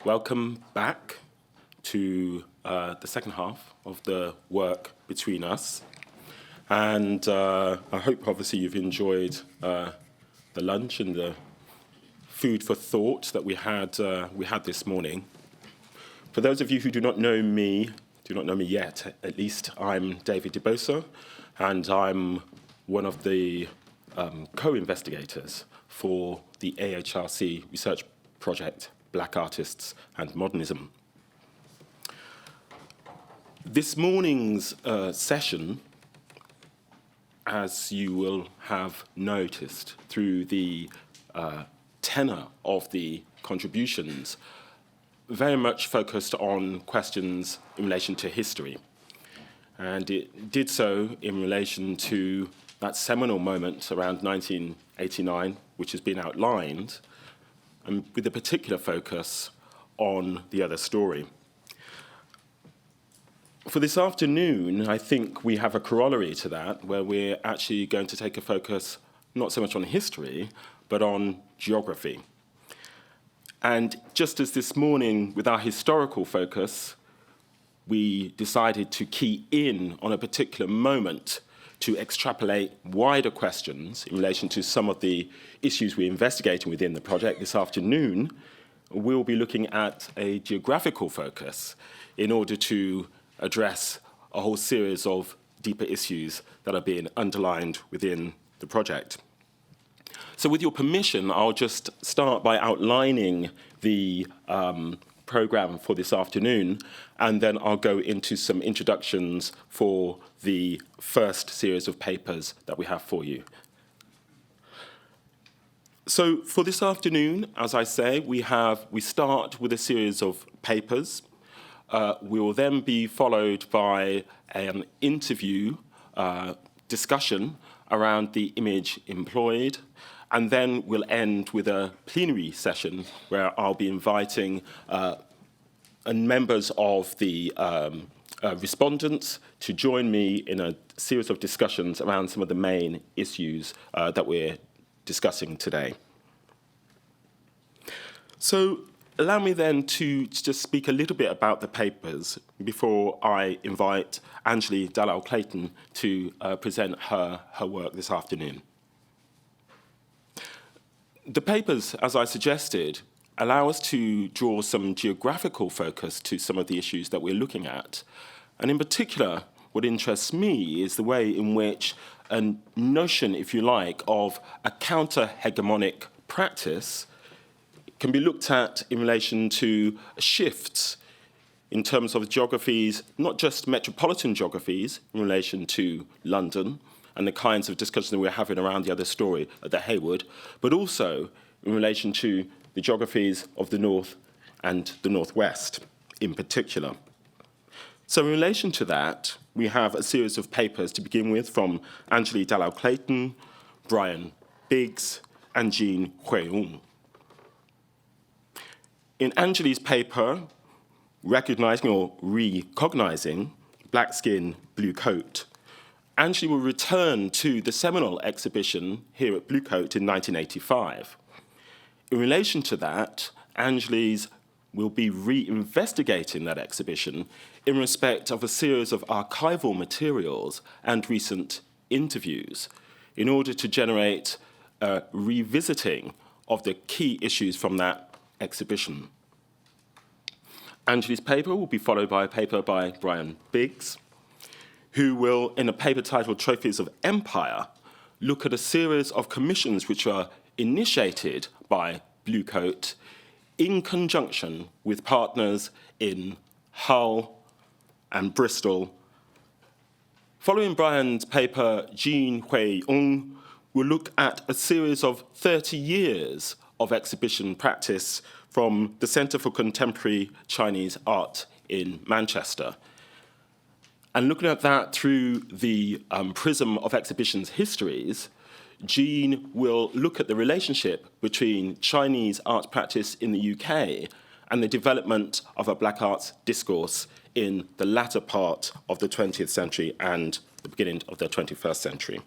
Welcome back to the second half of the work between us. And I hope, obviously, you've enjoyed the lunch and the food for thought that we had this morning. For those of you who do not know me yet, at least, I'm David Dibosa, and I'm one of the co-investigators for the AHRC research project, Black Artists and Modernism. This morning's session, as you will have noticed through the tenor of the contributions, very much focused on questions in relation to history. And it did so in relation to that seminal moment around 1989, which has been outlined, and with a particular focus on the other story. For this afternoon, I think we have a corollary to that, where we're actually going to take a focus not so much on history, but on geography. And just as this morning, with our historical focus, we decided to key in on a particular moment to extrapolate wider questions in relation to some of the issues we're investigating within the project. This afternoon, we'll be looking at a geographical focus in order to address a whole series of deeper issues that are being underlined within the project. So with your permission, I'll just start by outlining the program for this afternoon, and then I'll go into some introductions for the first series of papers that we have for you. So for this afternoon, as I say, we start with a series of papers. We will then be followed by an interview discussion around the image employed, and then we'll end with a plenary session where I'll be inviting members of the respondents to join me in a series of discussions around some of the main issues that we're discussing today. So allow me then to just speak a little bit about the papers before I invite Anjalie Dalal-Clayton to present her work this afternoon. The papers, as I suggested, allow us to draw some geographical focus to some of the issues that we're looking at. And in particular, what interests me is the way in which a notion, if you like, of a counter-hegemonic practice can be looked at in relation to shifts in terms of geographies, not just metropolitan geographies in relation to London and the kinds of discussions that we're having around the other story at the Hayward, but also in relation to the geographies of the North and the Northwest in particular. So in relation to that, we have a series of papers to begin with from Anjalie Dalal-Clayton, Brian Biggs, and Jean Hui-Ung. In Anjalie's paper, Recognizing or Recognizing Black Skin, Blue Coat, Anjalie will return to the seminal exhibition here at Bluecoat in 1985. In relation to that, Anjalie's will be reinvestigating that exhibition in respect of a series of archival materials and recent interviews in order to generate a revisiting of the key issues from that exhibition. Anjalie's paper will be followed by a paper by Brian Biggs, who will, in a paper titled Trophies of Empire, look at a series of commissions which were initiated by Bluecoat in conjunction with partners in Hull and Bristol. Following Brian's paper, Jean Hui-Ung will look at a series of 30 years of exhibition practice from the Centre for Contemporary Chinese Art in Manchester. And looking at that through the prism of exhibitions histories, Jean will look at the relationship between Chinese art practice in the UK and the development of a black arts discourse in the latter part of the 20th century and the beginning of the 21st century.